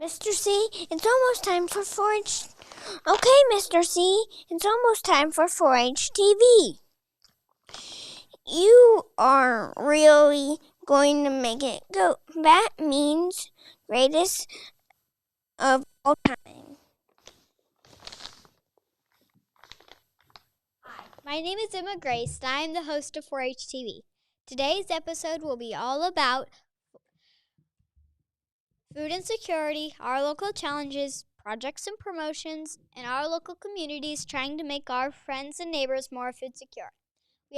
Mr. C, it's almost time for 4-H. Okay, Mr. C, it's almost time for 4-H TV. You are really going to make it go. That means greatest of all time. Hi, my name is Emma Grace, and I am the host of 4-H TV. Today's episode will be all about food insecurity, our local challenges, projects and promotions, and our local communities trying to make our friends and neighbors more food secure. We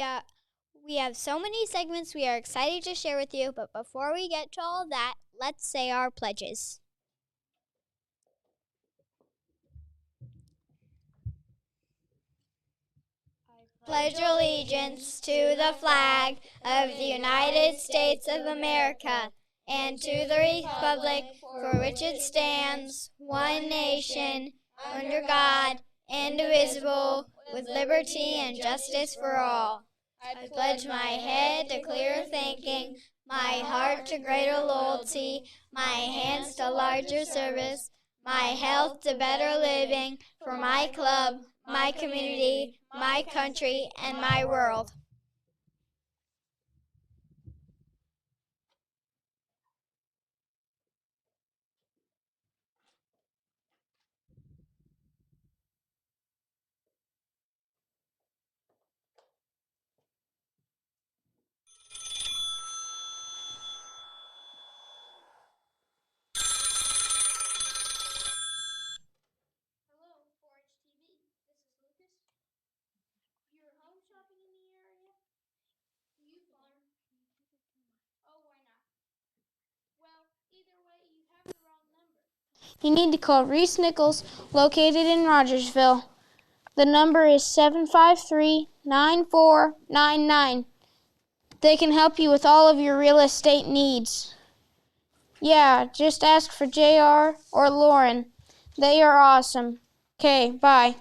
have so many segments we are excited to share with you, but before we get to all that, let's say our pledges. I pledge allegiance to the flag of the United States of America and to the republic for which it stands, one nation, under God, indivisible, with liberty and justice for all. I pledge my head to clearer thinking, my heart to greater loyalty, my hands to larger service, my health to better living, for my club, my community, my country, and my world. You need to call Reese Nichols, located in Rogersville. The number is 753-9499. They can help you with all of your real estate needs. Yeah, just ask for JR or Lauren. They are awesome. Okay, bye.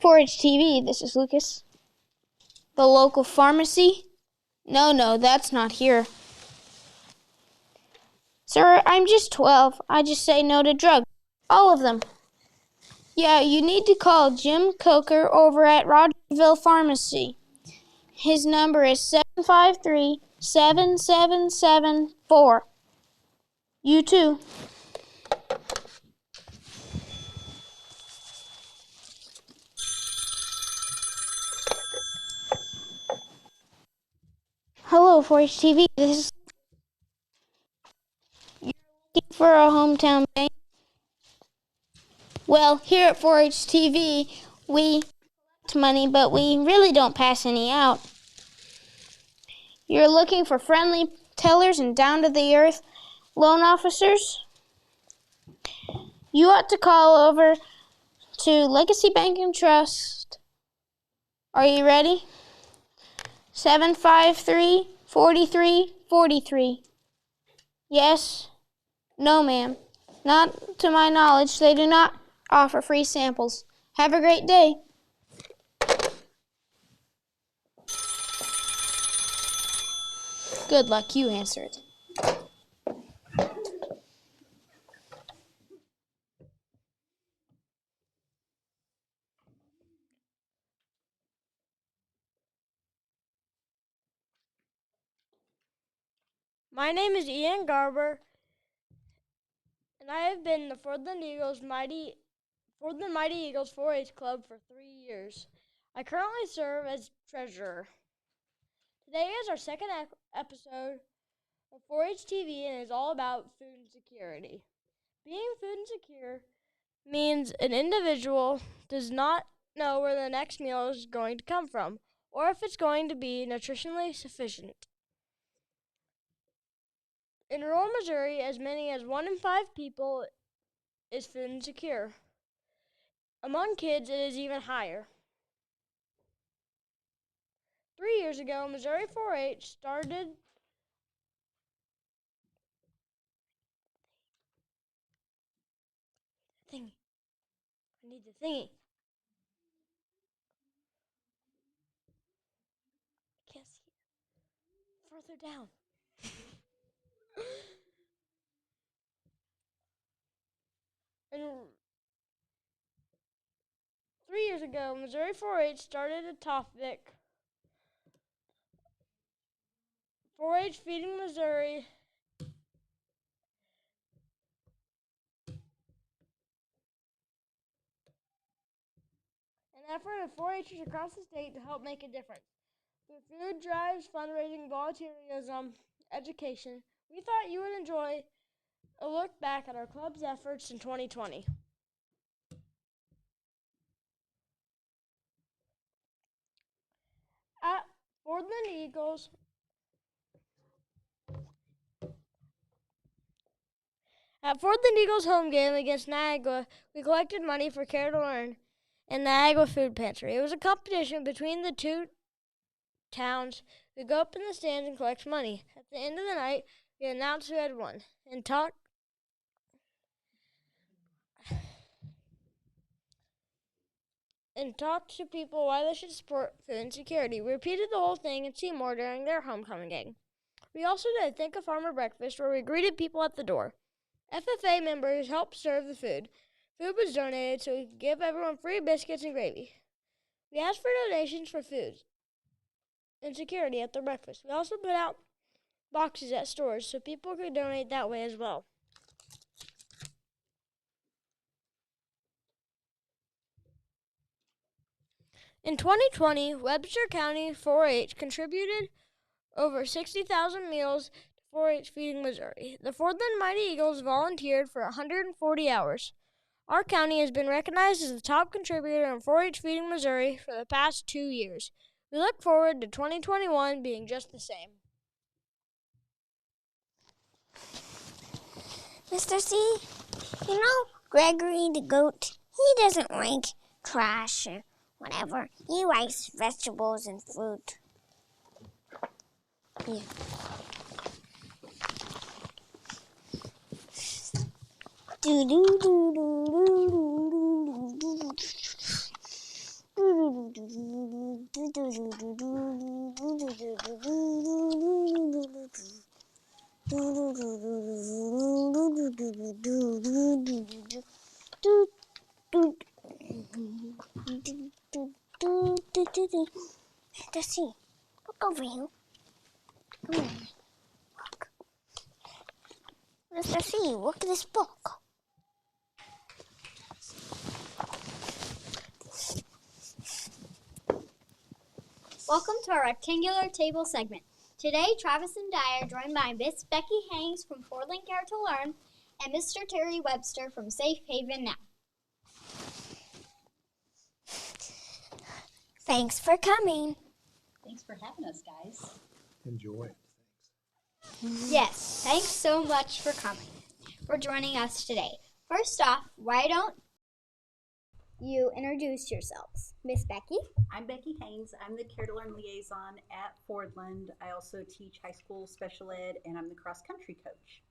Forage TV, this is Lucas. The local pharmacy? No, that's not here. Sir, I'm just 12. I just say no to drugs. All of them. Yeah, you need to call Jim Coker over at Rogersville Pharmacy. His number is 753-7774. You too. Hello, 4-H TV. This is looking for a hometown bank. Well, here at 4-H TV, we collect money, but we really don't pass any out. You're looking for friendly tellers and down-to-the-earth loan officers? You ought to call over to Legacy Bank and Trust. Are you ready? 753-4343. Yes? No, ma'am. Not to my knowledge. They do not offer free samples. Have a great day. Good luck. You answer it. My name is Ian Garber, and I have been the Fordland Mighty Eagles 4-H Club for 3 years. I currently serve as treasurer. Today is our second episode of 4-H TV, and is all about food insecurity. Being food insecure means an individual does not know where the next meal is going to come from or if it's going to be nutritionally sufficient. In rural Missouri, as many as 1 in 5 people is food insecure. Among kids, it is even higher. 3 years ago, Missouri 4-H started thingy. I need the thingy. I can't see it. Further down. And 3 years ago, Missouri 4-H started a topic, 4-H Feeding Missouri, an effort of 4-Hers across the state to help make a difference. Through food drives, fundraising, volunteerism, education, we thought you would enjoy a look back at our club's efforts in 2020. At Fordland Eagles, home game against Niagara, we collected money for Care to Learn and Niagara Food Pantry. It was a competition between the two towns. We go up in the stands and collect money. At the end of the night, we announced who had won and talked to people why they should support food insecurity. We repeated the whole thing in Seymour during their homecoming game. We also did a Think of Farmer breakfast where we greeted people at the door. FFA members helped serve the food. Food was donated so we could give everyone free biscuits and gravy. We asked for donations for food insecurity at the breakfast. We also put out boxes at stores so people could donate that way as well. In 2020, Webster County 4-H contributed over 60,000 meals to 4-H Feeding Missouri. The Fordland Mighty Eagles volunteered for 140 hours. Our county has been recognized as the top contributor in 4-H Feeding Missouri for the past 2 years. We look forward to 2021 being just the same. Mr. C, you know Gregory the goat? He doesn't like trash or whatever. He likes vegetables and fruit. Yeah. Let's see. Look over here. Come on. Look. Let's see. Look at this book. Welcome to our rectangular table segment. Today, Travis and I are joined by Miss Becky Haynes from Fordland Care to Learn and Mr. Terry Webster from Safe Haven Now. Thanks for coming. Thanks for having us, guys. Enjoy. Yes, thanks so much for coming, for joining us today. First off, why don't you introduce yourselves? Miss Becky? I'm Becky Haynes. I'm the Care to Learn liaison at Fordland. I also teach high school special ed, and I'm the cross-country coach.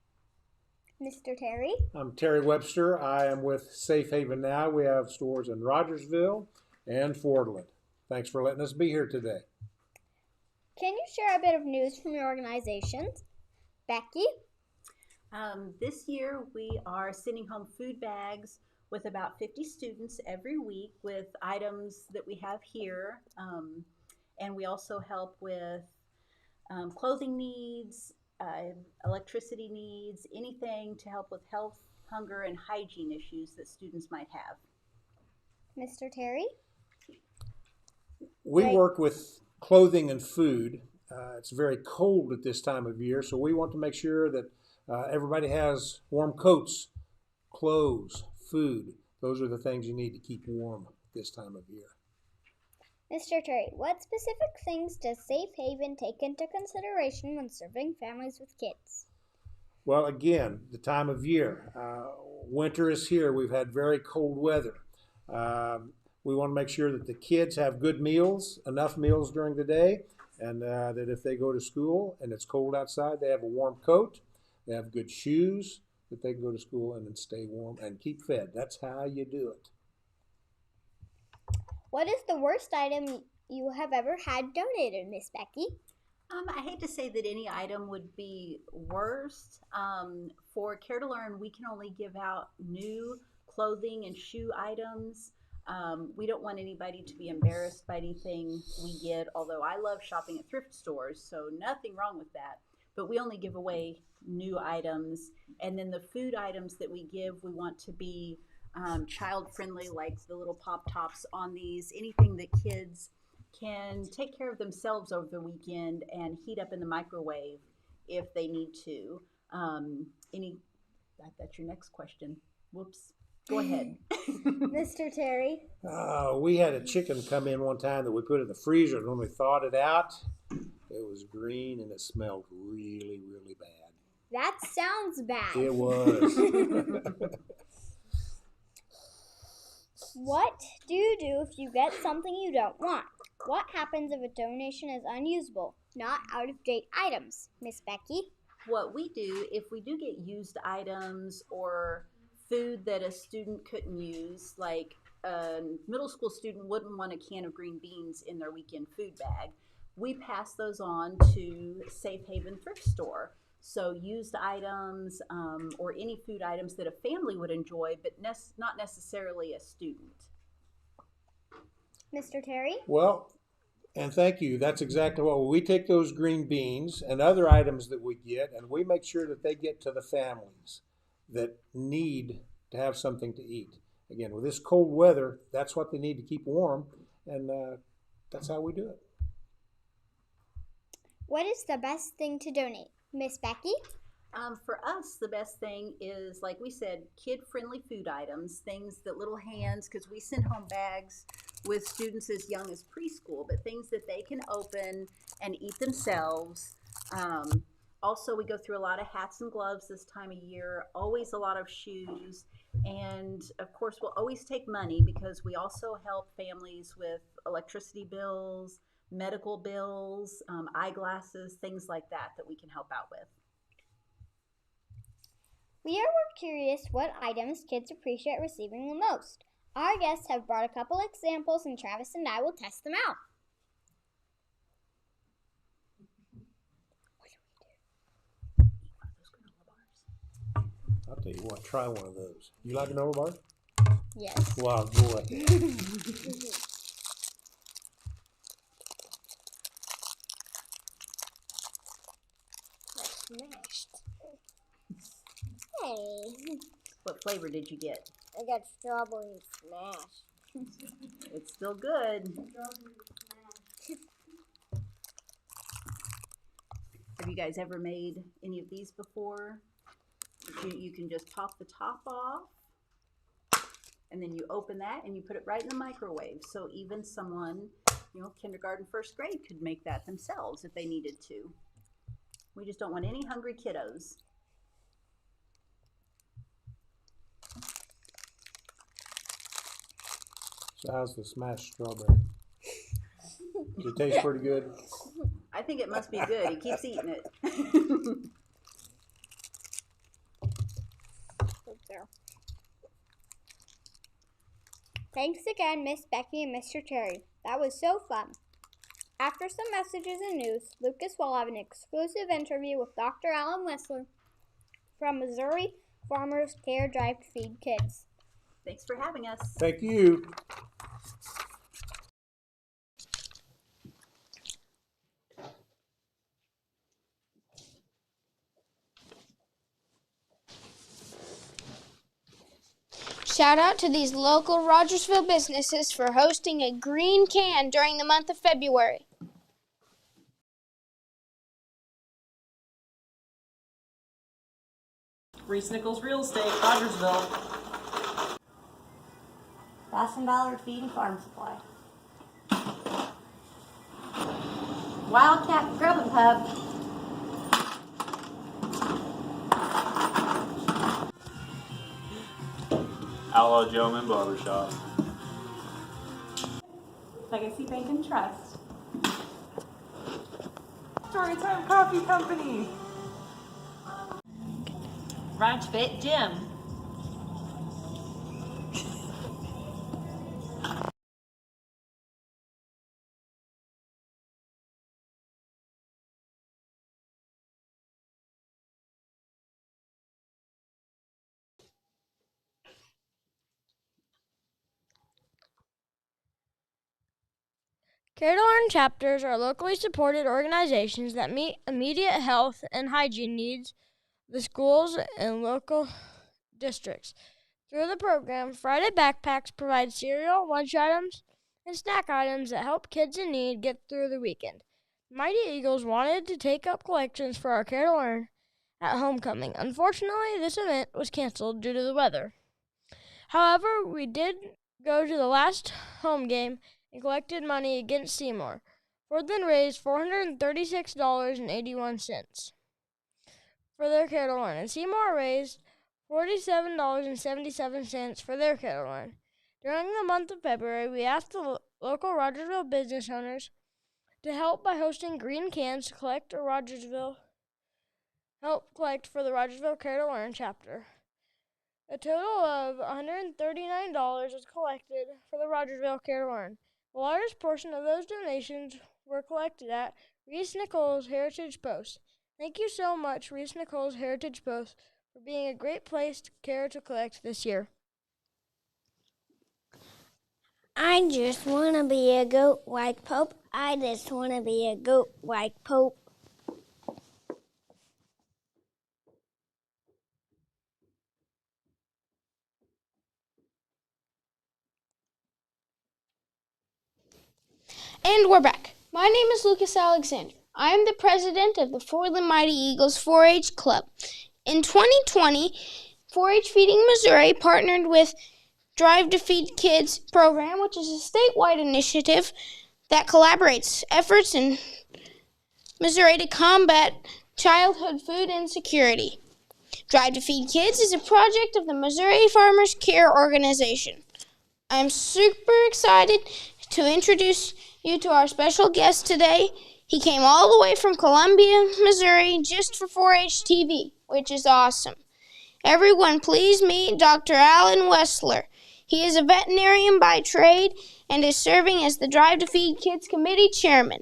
Mr. Terry? I'm Terry Webster. I am with Safe Haven Now. We have stores in Rogersville and Fordland. Thanks for letting us be here today. Can you share a bit of news from your organizations? Becky? This year, we are sending home food bags with about 50 students every week with items that we have here. And we also help with clothing needs, electricity needs, anything to help with health, hunger, and hygiene issues that students might have. Mr. Terry? We work with clothing and food. It's very cold at this time of year, so we want to make sure that everybody has warm coats, clothes, food. those are the things you need to keep warm this time of year. Mr. Terry, what specific things does Safe Haven take into consideration when serving families with kids? Well, again, the time of year. Winter is here. We've had very cold weather. We want to make sure that the kids have good meals, enough meals during the day, and that if they go to school and it's cold outside, they have a warm coat, they have good shoes, that they can go to school and then stay warm and keep fed. That's how you do it. What is the worst item you have ever had donated, Miss Becky? I hate to say that any item would be worst. For Care to Learn, we can only give out new clothing and shoe items. We don't want anybody to be embarrassed by anything we get, although I love shopping at thrift stores, so nothing wrong with that. But we only give away new items. And then the food items that we give, we want to be child-friendly, like the little Pop-Tops on these, anything that kids can take care of themselves over the weekend and heat up in the microwave if they need to. That's your next question. Whoops. Go ahead. Mr. Terry? We had a chicken come in one time that we put in the freezer, and when we thawed it out, it was green and it smelled really, really bad. That sounds bad. It was. What do you do if you get something you don't want? What happens if a donation is unusable, not out-of-date items, Miss Becky? What we do, if we do get used items or food that a student couldn't use, like a middle school student wouldn't want a can of green beans in their weekend food bag, we pass those on to Safe Haven Thrift Store. So used items or any food items that a family would enjoy, but not necessarily a student. Mr. Terry? Well, and thank you. That's exactly what we take those green beans and other items that we get, and we make sure that they get to the families that need to have something to eat. Again, with this cold weather, that's what they need to keep warm, and that's how we do it. What is the best thing to donate, Miss Becky? For us, the best thing is, like we said, kid-friendly food items, things that little hands, because we send home bags with students as young as preschool, but things that they can open and eat themselves. Also, we go through a lot of hats and gloves this time of year, always a lot of shoes, and of course, we'll always take money because we also help families with electricity bills, medical bills, eyeglasses, things like that we can help out with. We are curious what items kids appreciate receiving the most. Our guests have brought a couple examples, and Travis and I will test them out. I'll tell you what, try one of those. You like an granola bar? Yes. Wow, boy. Smashed. Hey. What flavor did you get? I got strawberry smash. It's still good. Have you guys ever made any of these before? You can just pop the top off, and then you open that and you put it right in the microwave. So even someone, kindergarten, first grade could make that themselves if they needed to. We just don't want any hungry kiddos. So how's the smashed strawberry? Does it taste pretty good? I think it must be good. He keeps eating it. Thanks again, Miss Becky and Mr. Terry. That was so fun. After some messages and news, Lucas will have an exclusive interview with Dr. Alan Wessler from Missouri Farmers Care Drive to Feed Kids. Thanks for having us. Thank you. Shout out to these local Rogersville businesses for hosting a green can during the month of February. Reese Nichols Real Estate, Rogersville. $1,000 feed and farm supply. Wildcat Grubbing Pub. Outlaw Gentleman Barbershop. Legacy Bank and Trust. Storytime Coffee Company. Ranch Fit Gym. K-ROG chapters are locally supported organizations that meet immediate health and hygiene needs of the schools and local districts. Through the program, Friday Backpacks provide cereal, lunch items, and snack items that help kids in need get through the weekend. Mighty Eagles wanted to take up collections for our Care to Learn at homecoming. Unfortunately, this event was canceled due to the weather. However, we did go to the last home game and collected money against Seymour. Fordland raised $436.81 for their Care to Learn, and Seymour raised $47.77 for their Care to Learn. During the month of February, we asked the local Rogersville business owners to help by hosting green cans to help collect for the Rogersville Care to Learn chapter. A total of $139 was collected for the Rogersville Care to Learn. The largest portion of those donations were collected at Reese Nichols Heritage Post. Thank you so much, Reese Nichols Heritage Post, for being a great place to care to collect this year. I just want to be a goat like Pope. I just want to be a goat like Pope. And we're back. My name is Lucas Alexander. I am the president of the Fordland Mighty Eagles 4-H Club. In 2020, 4-H Feeding Missouri partnered with Drive to Feed Kids program, which is a statewide initiative that collaborates efforts in Missouri to combat childhood food insecurity. Drive to Feed Kids is a project of the Missouri Farmers Care Organization. I'm super excited to introduce you to our special guest today. He came all the way from Columbia, Missouri, just for 4-H TV, which is awesome. Everyone, please meet Dr. Alan Wessler. He is a veterinarian by trade and is serving as the Drive to Feed Kids Committee Chairman.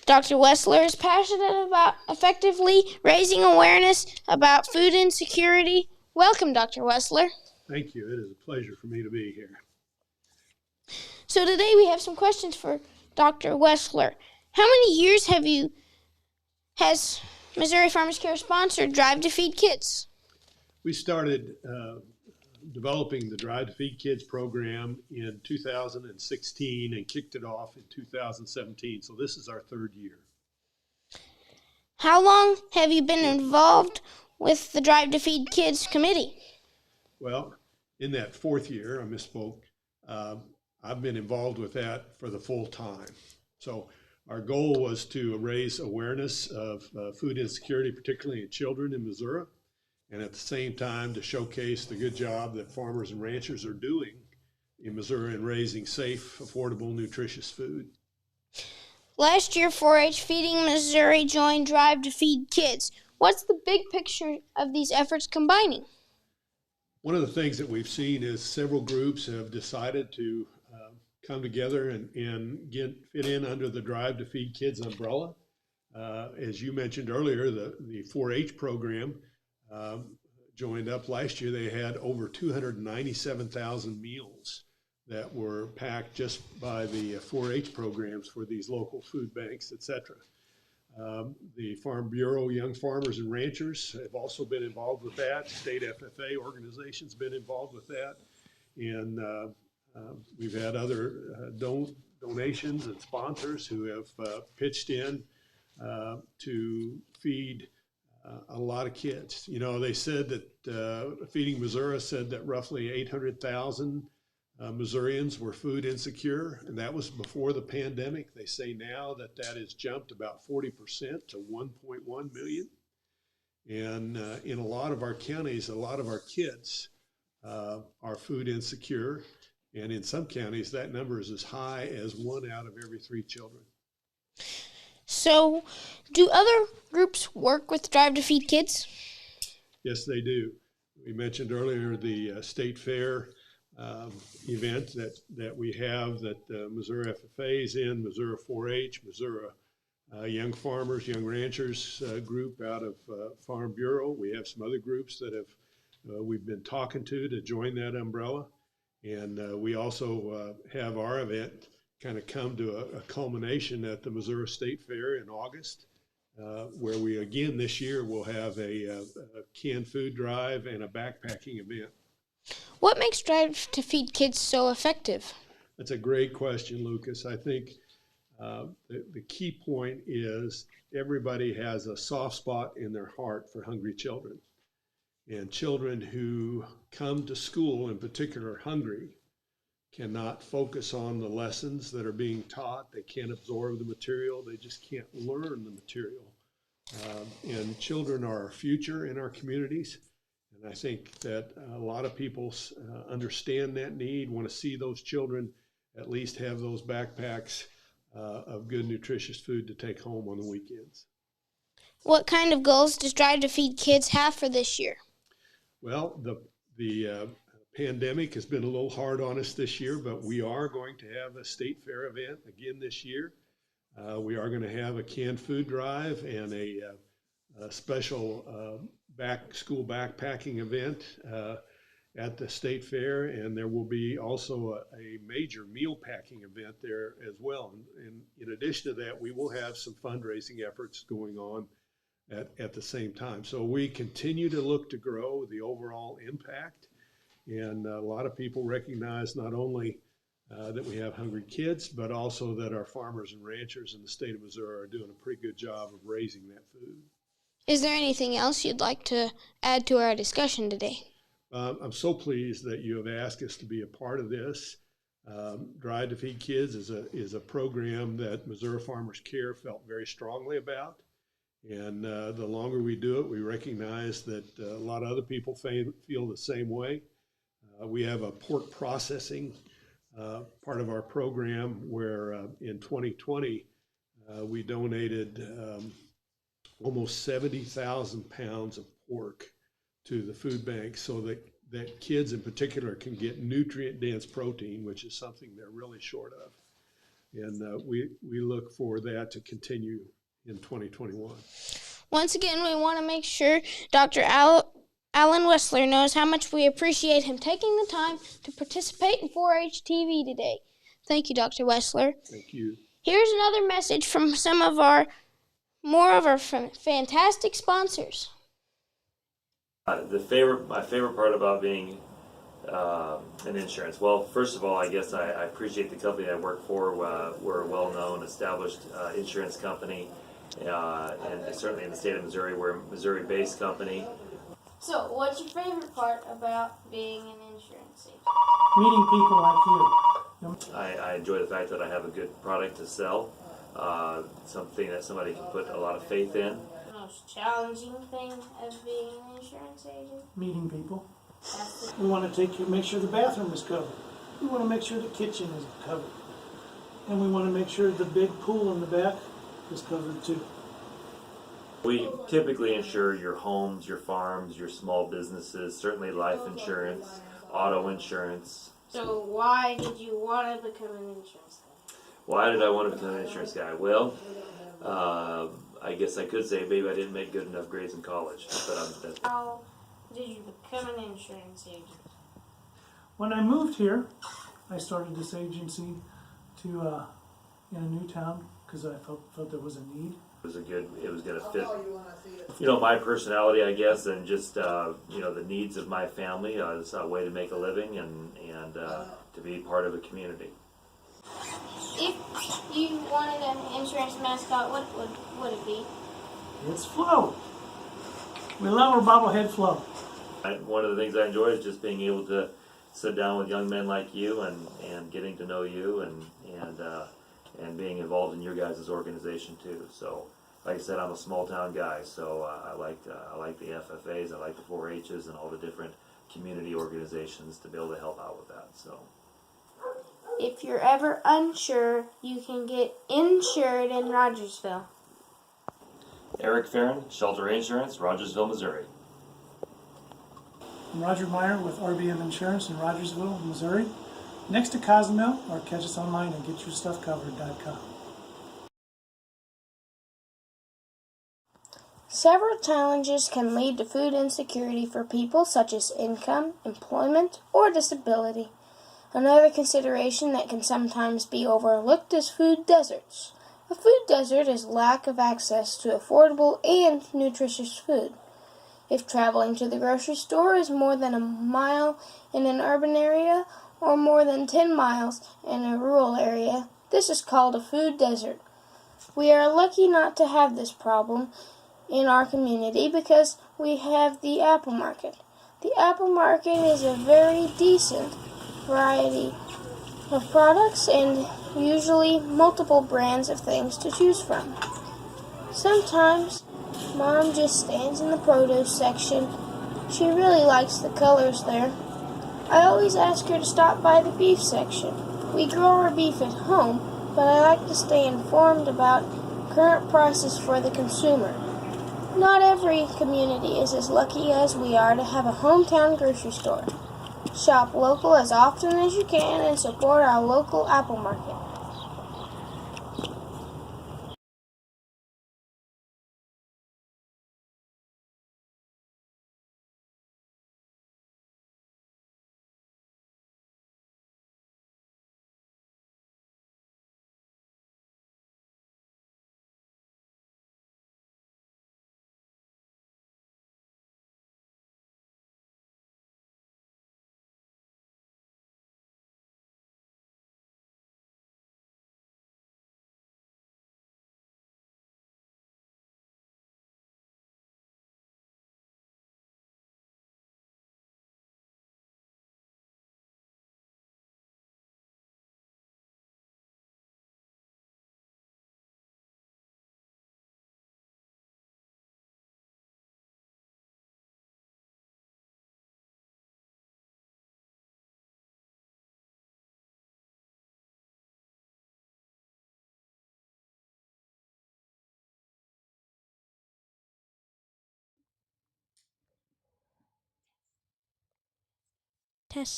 Dr. Wessler is passionate about effectively raising awareness about food insecurity. Welcome, Dr. Wessler. Thank you. It is a pleasure for me to be here. So today we have some questions for Dr. Wessler. How many years has Missouri Farmers Care sponsored Drive to Feed Kids? We started developing the Drive to Feed Kids program in 2016 and kicked it off in 2017. So this is our third year. How long have you been involved with the Drive to Feed Kids committee? Well, in that fourth year, I misspoke, I've been involved with that for the full time. So our goal was to raise awareness of food insecurity, particularly in children in Missouri, and at the same time to showcase the good job that farmers and ranchers are doing in Missouri in raising safe, affordable, nutritious food. Last year, 4-H Feeding Missouri joined Drive to Feed Kids. What's the big picture of these efforts combining? One of the things that we've seen is several groups have decided to come together and fit in under the Drive to Feed Kids umbrella. As you mentioned earlier, the 4-H program joined up last year. They had over 297,000 meals that were packed just by the 4-H programs for these local food banks, etc. The Farm Bureau, Young Farmers and Ranchers have also been involved with that. State FFA organization's been involved with that. And we've had other donations and sponsors who have pitched in to feed a lot of kids. You know, they said that Feeding Missouri said that roughly 800,000 Missourians were food insecure, and that was before the pandemic. They say now that that has jumped about 40% to 1.1 million. And in a lot of our counties, a lot of our kids are food insecure. And in some counties, that number is as high as 1 out of every 3 children. So, do other groups work with Drive to Feed Kids? Yes, they do. We mentioned earlier the State Fair event that we have that Missouri FFA is in, Missouri 4-H, Missouri Young Farmers, Young Ranchers group out of Farm Bureau. We have some other groups that we've been talking to join that umbrella. And we also have our event kind of come to a culmination at the Missouri State Fair in August, where we again this year will have a canned food drive and a backpacking event. What makes Drive to Feed Kids so effective? That's a great question, Lucas. I think the key point is everybody has a soft spot in their heart for hungry children. And children who come to school, in particular hungry, cannot focus on the lessons that are being taught. They can't absorb the material. They just can't learn the material. And children are our future in our communities. And I think that a lot of people understand that need, want to see those children at least have those backpacks of good, nutritious food to take home on the weekends. What kind of goals does Drive to Feed Kids have for this year? Well, the pandemic has been a little hard on us this year, but we are going to have a state fair event again this year. We are going to have a canned food drive and a special school backpacking event at the state fair, and there will be also a major meal packing event there as well. And in addition to that, we will have some fundraising efforts going on at the same time. So we continue to look to grow the overall impact. And a lot of people recognize not only that we have hungry kids, but also that our farmers and ranchers in the state of Missouri are doing a pretty good job of raising that food. Is there anything else you'd like to add to our discussion today? I'm so pleased that you have asked us to be a part of this. Drive to Feed Kids is a program that Missouri Farmers Care felt very strongly about. And the longer we do it, we recognize that a lot of other people feel the same way. We have a pork processing part of our program where in 2020 we donated almost 70,000 pounds of pork to the food bank so that kids in particular can get nutrient-dense protein, which is something they're really short of. And we look for that to continue in 2021. Once again, we want to make sure Dr. Alan Wessler knows how much we appreciate him taking the time to participate in 4-H TV today. Thank you, Dr. Wessler. Thank you. Here's another message from some of our fantastic sponsors. My favorite part about being in insurance. Well, first of all, I guess I appreciate the company I work for. We're a well-known, established insurance company, and certainly in the state of Missouri, we're a Missouri-based company. So, what's your favorite part about being an insurance agent? Meeting people like you. I enjoy the fact that I have a good product to sell, something that somebody can put a lot of faith in. The most challenging thing of being an insurance agent? Meeting people. We want to make sure the bathroom is covered. We want to make sure the kitchen is covered. And we want to make sure the big pool in the back is covered too. We typically insure your homes, your farms, your small businesses, certainly life insurance, auto insurance. So why did you want to become an insurance guy? Why did I want to become an insurance guy? Well, I guess I could say maybe I didn't make good enough grades in college. But How did you become an insurance agent? When I moved here, I started this agency in a new town because I felt there was a need. It was going to fit, my personality, I guess, and just, the needs of my family. It's a way to make a living and to be part of a community. If you wanted an insurance mascot, what would it be? It's Flo. We love our bobblehead Flo. One of the things I enjoy is just being able to sit down with young men like you and getting to know you and being involved in your guys' organization too. So, like I said, I'm a small town guy, so I like the FFAs, I like the 4-H's and all the different community organizations to be able to help out with that. So, If you're ever unsure, you can get insured in Rogersville. Eric Farron, Shelter Insurance, Rogersville, Missouri. I'm Roger Meyer with RBM Insurance in Rogersville, Missouri. Next to Cozumel, or catch us online at getyourstuffcovered.com. Several challenges can lead to food insecurity for people such as income, employment, or disability. Another consideration that can sometimes be overlooked is food deserts. A food desert is lack of access to affordable and nutritious food. If traveling to the grocery store is more than a mile in an urban area or more than 10 miles in a rural area, this is called a food desert. We are lucky not to have this problem in our community because we have the apple market. The apple market is a very decent variety of products and usually multiple brands of things to choose from. Sometimes Mom just stands in the produce section. She really likes the colors there. I always ask her to stop by the beef section. We grow our beef at home, but I like to stay informed about current prices for the consumer. Not every community is as lucky as we are to have a hometown grocery store. Shop local as often as you can and support our local apple market.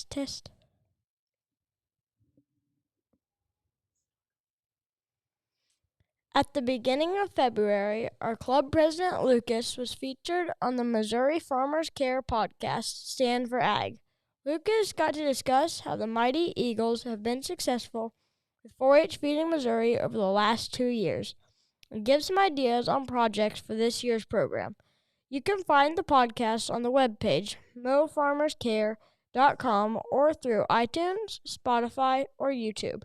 Test. At the beginning of February, our club president Lucas was featured on the Missouri Farmers Care podcast, Stand for Ag. Lucas got to discuss how the Mighty Eagles have been successful with 4-H Feeding Missouri over the last 2 years and give some ideas on projects for this year's program. You can find the podcast on the webpage, mofarmerscare.com, or through iTunes, Spotify, or YouTube.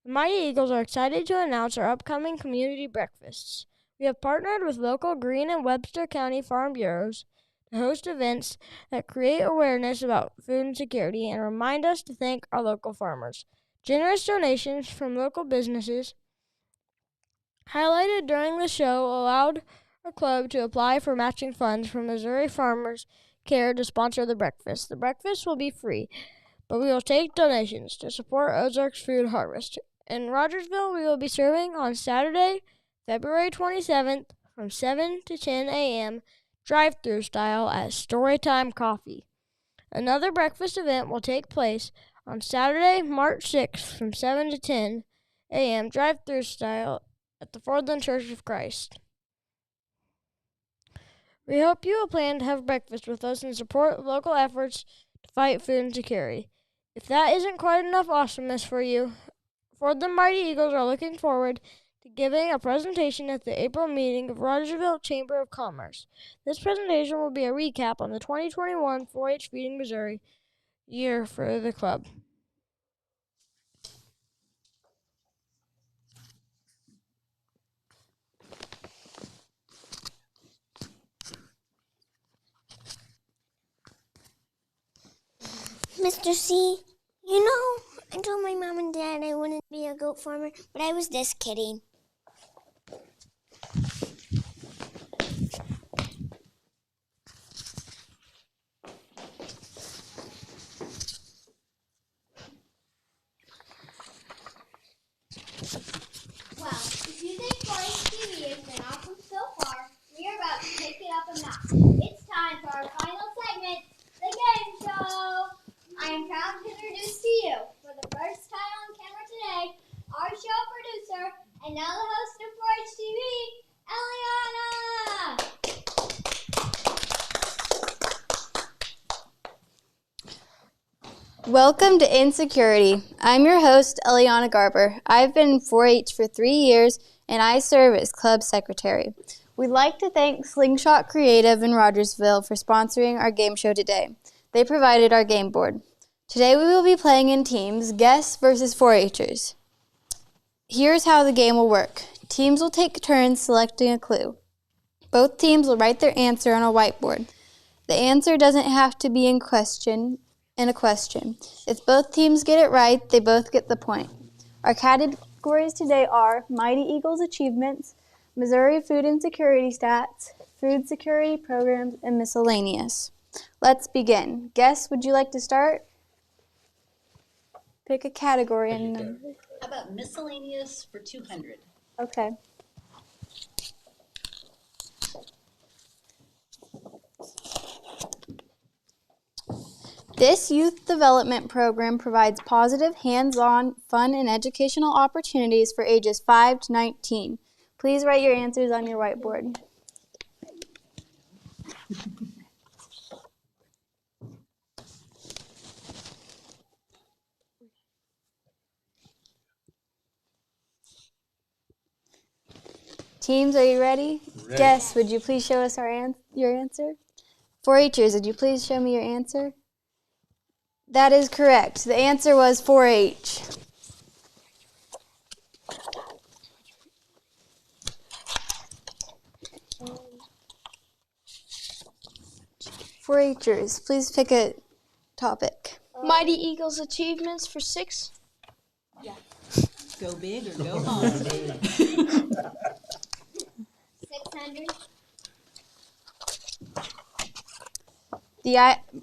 The Mighty Eagles are excited to announce our upcoming community breakfasts. We have partnered with local Greene and Webster County Farm Bureaus to host events that create awareness about food insecurity and remind us to thank our local farmers. Generous donations from local businesses highlighted during the show allowed our club to apply for matching funds from Missouri Farmers Care to sponsor the breakfast. The breakfast will be free, but we will take donations to support Ozark's food harvest. In Rogersville, we will be serving on Saturday, February 27th from 7 to 10 a.m. drive-through style at Storytime Coffee. Another breakfast event will take place on Saturday, March 6th from 7 to 10 a.m. drive-through style at the Fordland Church of Christ. We hope you will plan to have breakfast with us and support local efforts to fight food insecurity. If that isn't quite enough awesomeness for you, Fordland Mighty Eagles are looking forward to giving a presentation at the April meeting of Rogersville Chamber of Commerce. This presentation will be a recap on the 2021 4-H Feeding Missouri year for the club. Mr. C, you know, I told my mom and dad I wouldn't be a goat farmer, but I was just kidding. Well, if you think 4-H TV has been awesome so far, we are about to take it up a notch. It's time for our final segment, the game show. I am proud to introduce to you, for the first time on camera today, our show producer and now the host of 4-H TV, Eliana. Welcome to Insecurity. I'm your host, Eliana Garber. I've been in 4-H for 3 years, and I serve as club secretary. We'd like to thank Slingshot Creative in Rogersville for sponsoring our game show today. They provided our game board. Today we will be playing in teams, guests versus 4-Hers. Here's how the game will work. Teams will take turns selecting a clue. Both teams will write their answer on a whiteboard. The answer doesn't have to be in a question. If both teams get it right, they both get the point. Our categories today are Mighty Eagles achievements, Missouri food insecurity stats, food security programs, and miscellaneous. Let's begin. Guess, would you like to start? Pick a category and number. How about miscellaneous for 200? Okay. This youth development program provides positive, hands-on, fun, and educational opportunities for ages 5 to 19. Please write your answers on your whiteboard. Teams, are you ready? Guess, would you please show us your answer? 4-Hers, would you please show me your answer? That is correct. The answer was 4-H. Hers, please pick a topic. Mighty Eagles achievements for 6. Yeah. Go big or go home. 600. The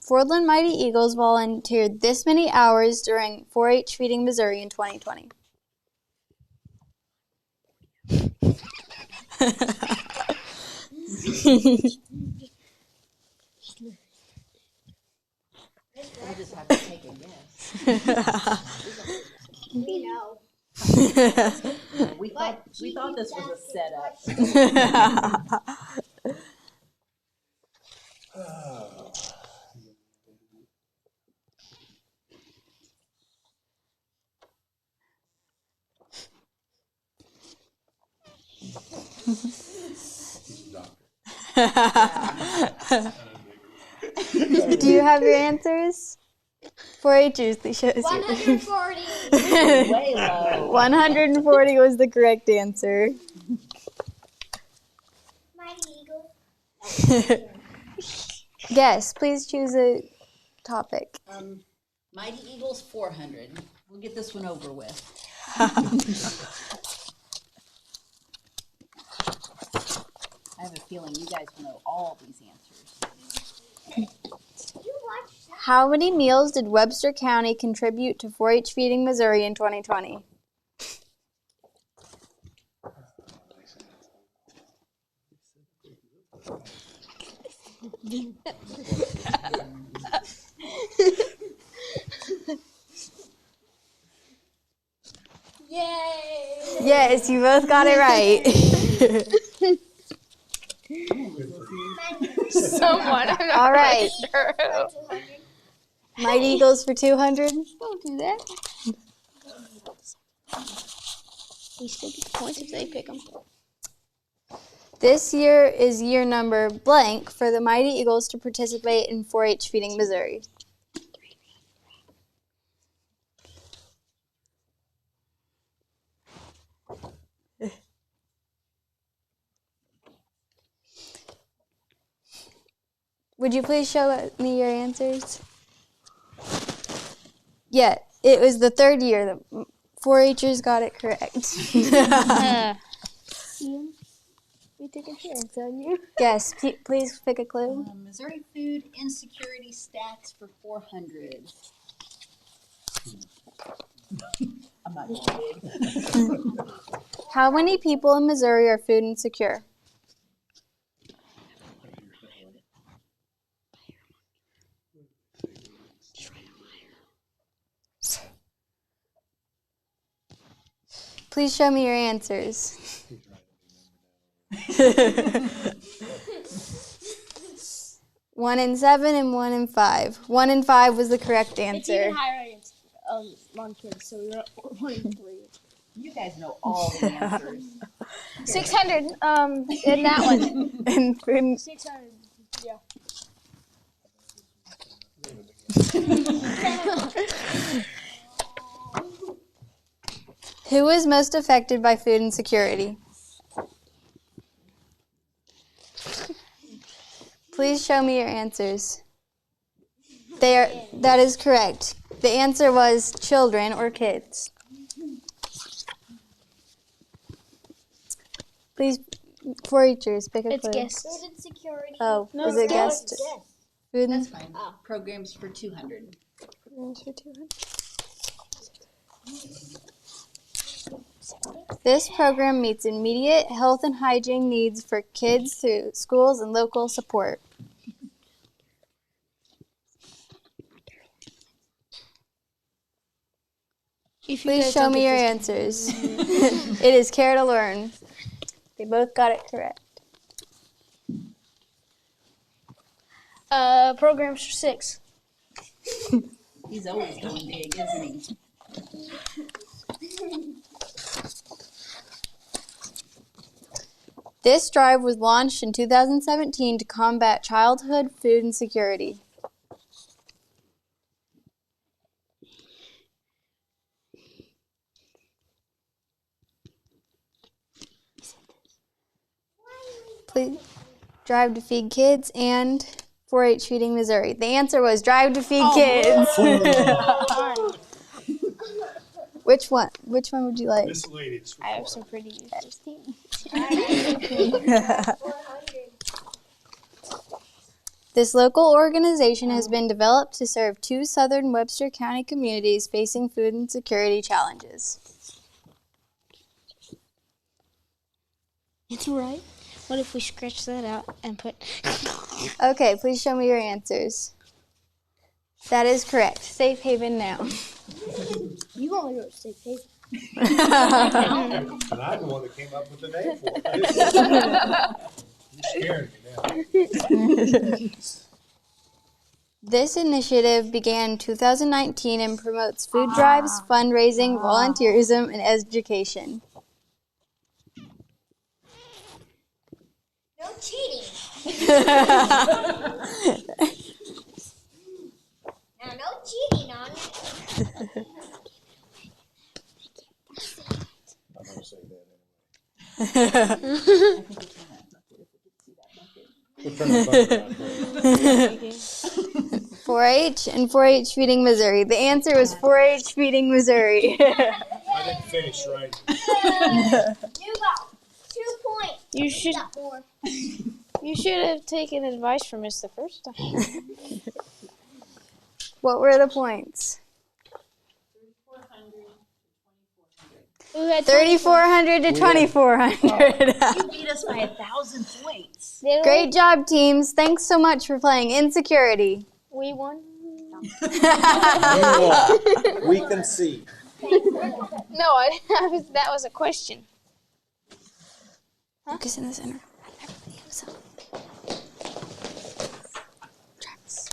Fordland Mighty Eagles volunteered this many hours during 4-H Feeding Missouri in 2020. I just have to take a guess. We know. we thought this was a setup. Do you have your answers? 4-Hers, please show us 140. Way low. 140 was the correct answer. Mighty Eagle. Guess, please choose a topic. Mighty Eagles 400. We'll get this one over with. I have a feeling you guys will know all these answers. How many meals did Webster County contribute to 4-H Feeding Missouri in 2020? Yay! Yes, you both got it right. Someone. All right. Sure. Mighty Eagles for 200. Don't do that. We still get the points if they pick them. This year is year number blank for the Mighty Eagles to participate in 4-H Feeding Missouri. Would you please show me your answers? Yeah, it was the third year that 4-Hers got it correct. We took a chance on you. Yes, please pick a clue. Missouri food insecurity stats for 400. I'm not kidding. How many people in Missouri are food insecure? Please show me your answers. 1 in 7 and 1 in 5. 1 in 5 was the correct answer. It's even higher against non-kids, so we're at 1 in 3. You guys know all the answers. 600 in that one. And 600, yeah. Who was most affected by food insecurity? Please show me your answers. That is correct. The answer was children or kids. Please, 4-Hers, pick a clue. Guess. Food insecurity. Oh, No, is it guess. guessed? Food That's fine. Programs for 200. This program meets immediate health and hygiene needs for kids through schools and local support. Please show me your answers. It is Care to Learn. They both got it correct. Programs for 6. He's always going big, isn't he? This drive was launched in 2017 to combat childhood food insecurity. Please, Drive to Feed Kids and 4-H Feeding Missouri. The answer was Drive to Feed Kids. Which one would you like? This lady's. I have some pretty interesting. This local organization has been developed to serve 2 southern Webster County communities facing food insecurity challenges. It's right. What if we scratch that out and put... Okay, please show me your answers. That is correct. Safe Haven now. You only wrote Safe Haven. And I'm the one that came up with the name for it. You're scaring me now. This initiative began in 2019 and promotes food drives, fundraising, volunteerism, and education. No cheating. Now, no cheating on it. I'm going to say that anyway. We'll turn the bucket on. 4-H and 4-H Feeding Missouri. The answer was 4-H Feeding Missouri. I didn't finish right. You got 2 points. You should. Got 4. You should have taken advice from us the first time. What were the points? 3,400 to 2,400. You beat us by 1,000 points. Great job, teams. Thanks so much for playing Insecurity. We won. We can see. No, that was a question. Focus in the center. Everybody else up. Travis.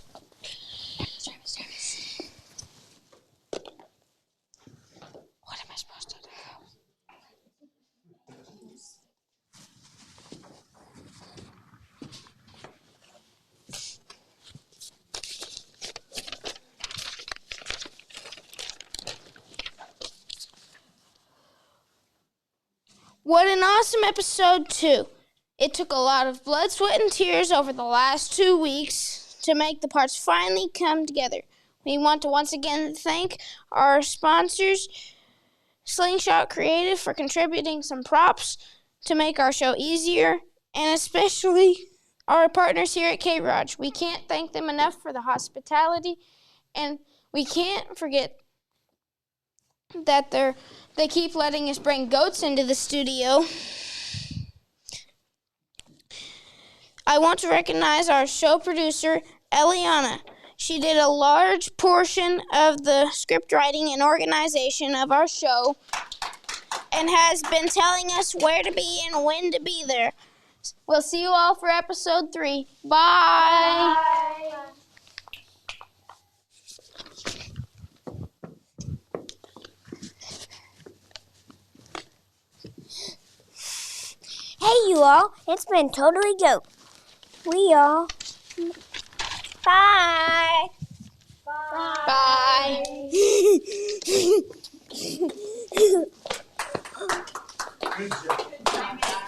What am I supposed to do? What an awesome episode 2. It took a lot of blood, sweat, and tears over the last 2 weeks to make the parts finally come together. We want to once again thank our sponsors, Slingshot Creative, for contributing some props to make our show easier, and especially our partners here at K-ROG. We can't thank them enough for the hospitality, and we can't forget that they keep letting us bring goats into the studio. I want to recognize our show producer, Eliana. She did a large portion of the script writing and organization of our show and has been telling us where to be and when to be there. We'll see you all for episode 3. Bye. Hey, you all. It's been totally dope. We all. Bye. Bye. Good job.